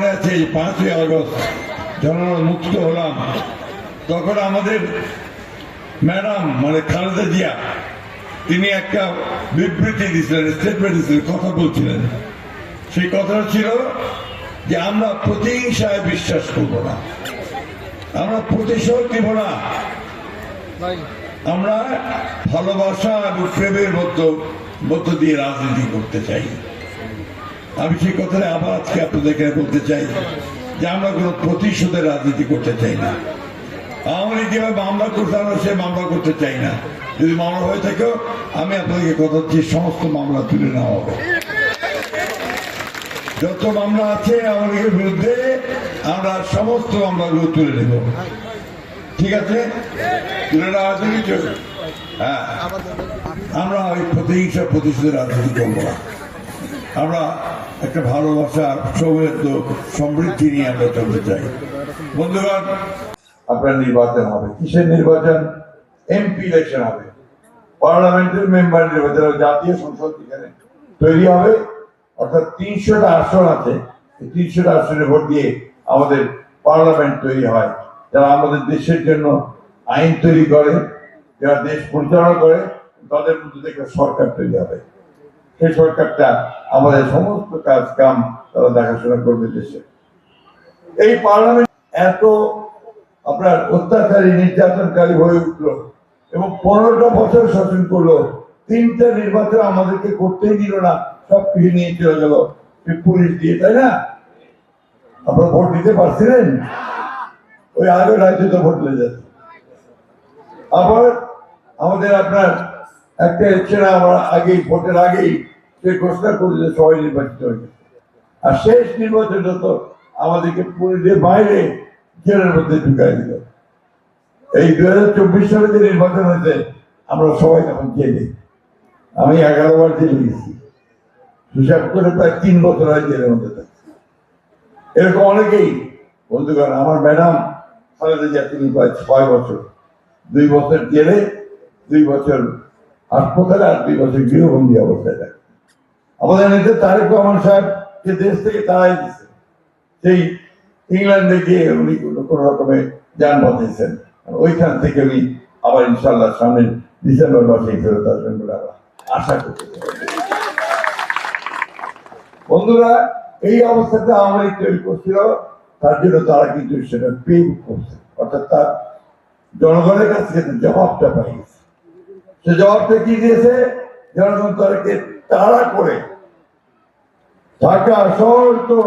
মনে আছে 5ই আগস্ট যখন আমরা মুক্ত হলাম, তখন আমাদের ম্যাডাম মানে খালেদা জিয়া তিনি একটা বিবৃতি দিয়েছিলেন, স্টেটমেন্ট দিয়েছিলেন, কথা বলছিলেন। সেই কথাটা ছিল যে আমরা প্রতিহিংসায় বিশ্বাস করব না, আমরা প্রতিশোধ দিব না, আমরা ভালোবাসা এবং প্রেমের মধ্য দিয়ে রাজনীতি করতে চাই। আমি সেই কথাটা আবার আজকে আপনাদেরকে বলতে চাই যে আমরা কোনো প্রতিশোধের রাজনীতি করতে চাই না। আওয়ামী লীগ যেভাবে মামলা করতে, আমরা সে মামলা করতে চাই না। যদি মামলা হয়ে থাকেও আমি আপনাদেরকে কথা হচ্ছে সমস্ত মামলা তুলে নেওয়া হবে। যত মামলা আছে আওয়ামী লীগের বিরুদ্ধে আমরা সমস্ত মামলাগুলো তুলে নেব। ঠিক আছে, তুলে নেওয়া আছে কিছু? হ্যাঁ, আমরা ওই প্রতিহিংসা প্রতিশোধের রাজনীতি করবো না। আমরা একটা ভালোবাসা, সৌহার্দ্য, সমৃদ্ধি নিয়ে আমরা চলতে চাই। বন্ধুগণ, আপনার নির্বাচন হবে। কিসের নির্বাচন? এমপি ইলেকশন হবে, পার্লামেন্টের মেম্বার নির্বাচন, জাতীয় সংসদ এখানে তৈরি হবে। অর্থাৎ 300টা আসন আছে, 300টা আসনে ভোট দিয়ে আমাদের পার্লামেন্ট তৈরি হয়। যারা আমাদের দেশের জন্য আইন তৈরি করে, যারা দেশ পরিচালনা করে, তাদের মধ্যে থেকে সরকার তৈরি হবে। সেই সরকারটা আমাদের সমস্ত কাজ কাম তারা দেখাশোনা করবে দেশে। এই পার্লামেন্ট এত আপনার অত্যাচারী, নির্যাতনকারী হয়ে উঠলো এবং 15টা বছর শাসন করলো। 3টা নির্বাচন আমাদেরকে করতেই দিল না, সবকিছু নিয়ে চলে গেল পুলিশ দিয়ে, তাই না? আপনারা ভোট দিতে পারছিলেন? ওই আগের রাজ্যে তো ভোট হয়ে যাচ্ছে। আবার আমাদের আপনার একটা ইচ্ছে না, আমরা আগেই ভোটের আগেই সে ঘোষণা করে যে সবাই নির্বাচিত হয়ে গেছে। আর শেষ নির্বাচনটা তো আমাদেরকে পুলিশের বাইরে জেলের মধ্যে ঢুকাই দিল। এই 2024 সালে যে নির্বাচন হয়েছে, আমরা সবাই তখন জেলে। আমি 11 বার জেলে গেছি, হিসাব করে প্রায় 3 বছর হয় জেলের মধ্যে থাকছি। এরকম অনেকেই বন্ধুগণ, আমার ম্যাডাম খালেদা জিয়া তিনি প্রায় 6 বছর, 2 বছর জেলে, 2 বছর হাসপাতালে, আর 2 বছর গৃহবন্দী অবস্থায় থাকে। আমাদের নেতা তারেক রহমান সাহেব যে দেশ থেকে তাড়াই দিচ্ছে, সেই ইংল্যান্ডে গিয়ে উনি কোন রকমে যান বাঁচিয়েছেন। ওইখান থেকে উনি আবার ইনশাল্লাহ সামনের ডিসেম্বর মাসে ফেরত আসবেন বলে আমরা আশা করতে পারি। বন্ধুরা, এই অবস্থাতে আওয়ামী লীগ তৈরি করছিল, তার জন্য তারা কিন্তু সেটা পে করছে, অর্থাৎ তার জনগণের কাছ থেকে জবাবটা পাই গেছে। সে জবাবটা কি দিয়েছে? জনগণ তাদেরকে তাড়া করে ঢাকা শহর তো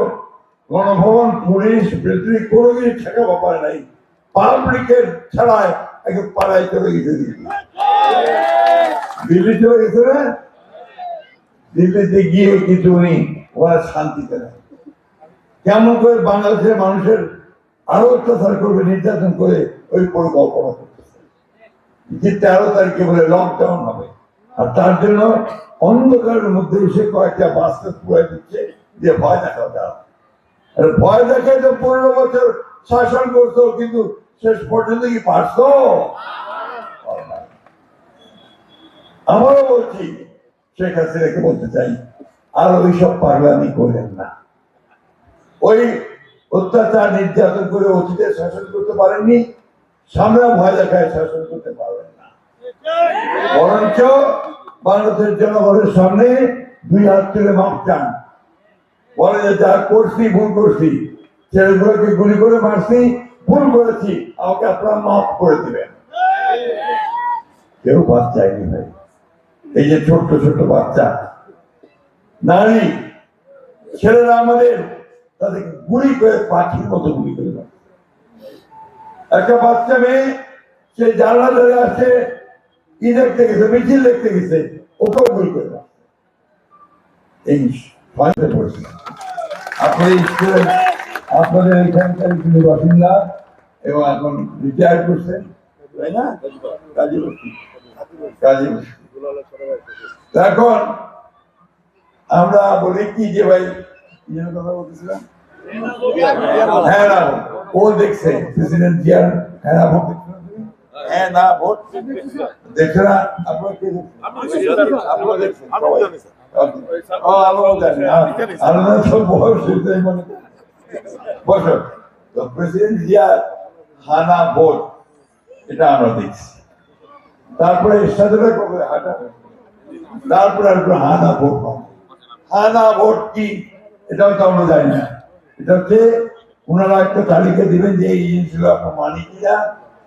গণভবন, পুলিশ, ব্রিটিশ কোনো কিছু ঠেকাবো পারে নাই। পাবলিকের ছাড়ায় একে পাড়ায় চলে গেছে, দিল্লি চলে গেছে না? দিল্লিতে গিয়ে কিন্তু উনি ওরা শান্তিতে নেয়। কেমন করে বাংলাদেশের মানুষের আরো অত্যাচার করবে, নির্যাতন করে ওই পরিকল্পনা করতেছে যে 13 তারিখে বলে লকডাউন হবে। আর তার জন্য অন্ধকারের মধ্যে এসে কয়েকটা বাসকে পুরাই দিচ্ছে যে ভয় দেখা যায়। ভয় দেখায় তো 15 বছর শাসন করতো, কিন্তু শেষ পর্যন্ত কি পারতো? আমারও বলছি, শেখ হাসিনাকে বলতে চাই, আর ওইসব পাগলামি করেন না। ওই অত্যাচার নির্যাতন করে অতীতে শাসন করতে পারেননি, সামনে ভয় দেখায় শাসন করতে পারবেন না। বরঞ্চ বাংলাদেশের জনগণের সামনে 2 হাত তুলে মাপ চান, বলে যে যা করছি ভুল করছি, ছেলেগুলোকে গুলি করে মারছি, ভুল করেছি, আমাকে আপনারা মাফ করে দিবেন। কেউ বাদ চাইনি ভাই। এই যে ছোট্ট ছোট্ট বাচ্চা, নারী, ছেলেরা আমাদের তাদেরকে গুলি করে পাখির মতো গুলি করে মারে। একটা বাচ্চা মেয়ে, সে জানলা ধরে আসে, কি দেখতে গেছে, মিছিল দেখতে গেছে, ওকেও গুলি করে মারে। এই ফাইলে পড়ছে। আপনাদের এখানকার কিন্তু বাসিন্দা এবং এখন রিটায়ার করছেন, তাই না? এখন আমরা বলি কি যে ভাই কথা বলতেছিলাম, হ্যাঁ ও দেখছে প্রেসিডেন্ট জিয়ার হ্যাঁ ভোট, হ্যাঁ না ভোট দেখছে না? আপনার কি আলোচনা সব বয়স মনে বসো। তো প্রেসিডেন্ট জিয়া হানা ভোট এটা আমরা দেখছি, তারপরে এরশাদের কবে হাঁটা, তারপরে একটু হানা ভোট পাবো। হানা ভোট কি এটাও তো আমরা জানি না। এটা হচ্ছে ওনারা একটা তালিকা দিবেন যে এই জিনিসগুলো আপনার মানি কিনা,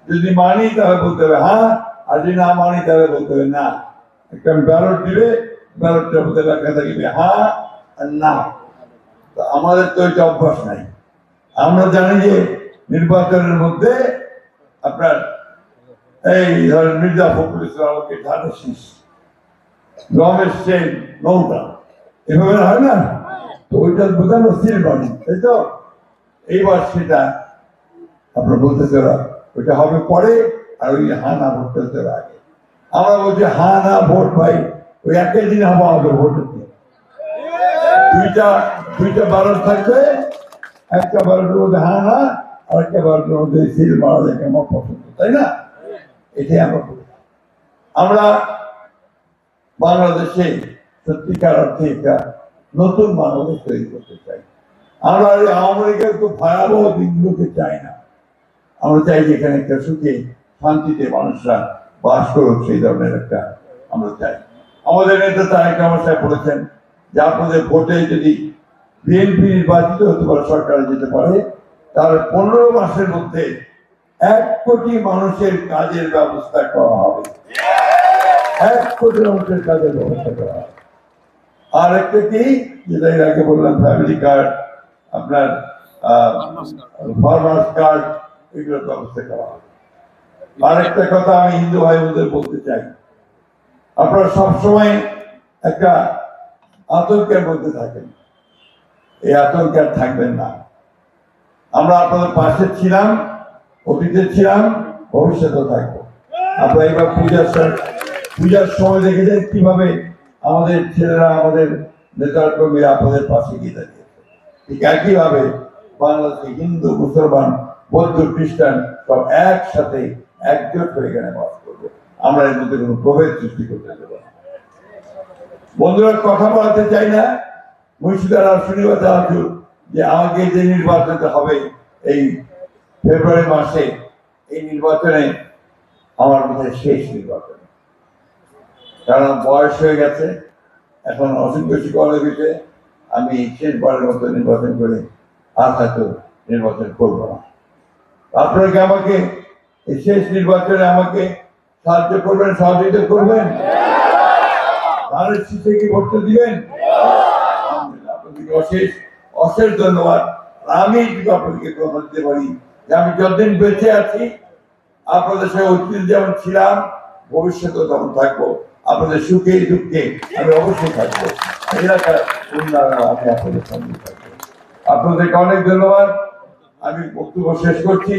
যদি মানি তাহলে বলতে হবে হ্যাঁ, আর যদি না মানি তাহলে বলতে হবে না। একটা ব্যালট দিবে, ব্যালটটার মধ্যে লেখা থাকবে হ্যাঁ আর না। তো আমাদের তো এটা অভ্যাস নাই। আমরা জানি যে নির্বাচনের মধ্যে আপনার এই ধরেন মির্জা ফখরুল ইসলামকে ধানের শীষ, রমেশ সেন নৌকা, এভাবে হয় না? তো ওইটা বোঝানো স্থির বাণী, তাই তো? এইবার সেটা আপনার বলতেছে ওইটা হবে পরে, আর ওই হা না ভোট করতে হবে আগে। আমরা বলছি হা না ভোট ভাই ওই একই দিন হওয়া হবে ভোট, দুইটা ব্যালট থাকবে, একটা ব্যালটের মধ্যে হা না, আর একটা ব্যালটের মধ্যে সিল মারা দেখে আমার পছন্দ, তাই না? এটাই আমরা বলি। আমরা বাংলাদেশে সত্যিকার অর্থে একটা নতুন বাংলাদেশ তৈরি করতে চাই। আমরা আওয়ামী লীগের খুব ভয়াবহ দিনগুলোকে চাই না। আমরা চাই যে এখানে একটা সুখে শান্তিতে মানুষরা বাস করুক, সেই ধরনের একটা আমরা চাই। আমাদের নেতা তারেক রহমান সাহেব বলেছেন যে আপনাদের ভোটে যদি বিএনপি নির্বাচিত হতে পারে, সরকারে যেতে পারে, তাহলে 15 মাসের মধ্যে 1 কোটি মানুষের কাজের ব্যবস্থা করা হবে। 1 কোটি মানুষের কাজের ব্যবস্থা করা হবে। আর একটা কি, যেটা এর আগে বললাম, ফ্যামিলি কার্ড, আপনার ফার্মার্স কার্ড, এগুলোর ব্যবস্থা করা হবে। আর একটা কথা আমি হিন্দু ভাই বোনদের বলতে চাই, আপনারা সবসময় একটা আতঙ্কের মধ্যে থাকেন, এই আতঙ্কে আর থাকবেন না। আমরা আপনাদের পাশে ছিলাম, অতীতে ছিলাম, ভবিষ্যতেও থাকবো। আপনারা এবার পূজার সময় দেখেছেন কিভাবে আমাদের ছেলেরা, আমাদের নেতার কর্মীরা আপনাদের পাশে গিয়ে দাঁড়িয়েছে। ঠিক একইভাবে বাংলাদেশে হিন্দু, মুসলমান, বৌদ্ধ, খ্রিস্টান সব একসাথে একজোট হয়ে এখানে বাস করবে। আমরা এর মধ্যে কোনো প্রভেদ সৃষ্টি করতে দেবো না। বন্ধুরা, কথা বলাতে চাই না, মুর্শিদার আর শনিবার যে আমাকে যে নির্বাচনটা হবে এই ফেব্রুয়ারি মাসে, এই নির্বাচনে আমার মধ্যে শেষ নির্বাচন, কারণ বয়স হয়ে গেছে, এখন অসুখ বেশি করা গেছে। আমি শেষবারের মতো নির্বাচন করে আর হয়তো নির্বাচন করবো না। আপনারা কি আমাকে এই শেষ নির্বাচনে আমাকে সাহায্য করবেন, সহযোগিতা করবেন? ধানের শীষে কি ভোট দিবেন? আপনাদেরকে অশেষ অশেষ ধন্যবাদ। আমি যদি আপনাদেরকে কথা দিতে পারি যে আমি যতদিন বেঁচে আছি আপনাদের সঙ্গে অতীত যেমন ছিলাম, ভবিষ্যতেও তেমন থাকবো। আপনাদের সুখে দুঃখে আমি অবশ্যই থাকবো। এলাকার উন্নয়ন আমি আপনাদের সঙ্গে থাকবো। আপনাদেরকে অনেক ধন্যবাদ। আমি বক্তব্য শেষ করছি।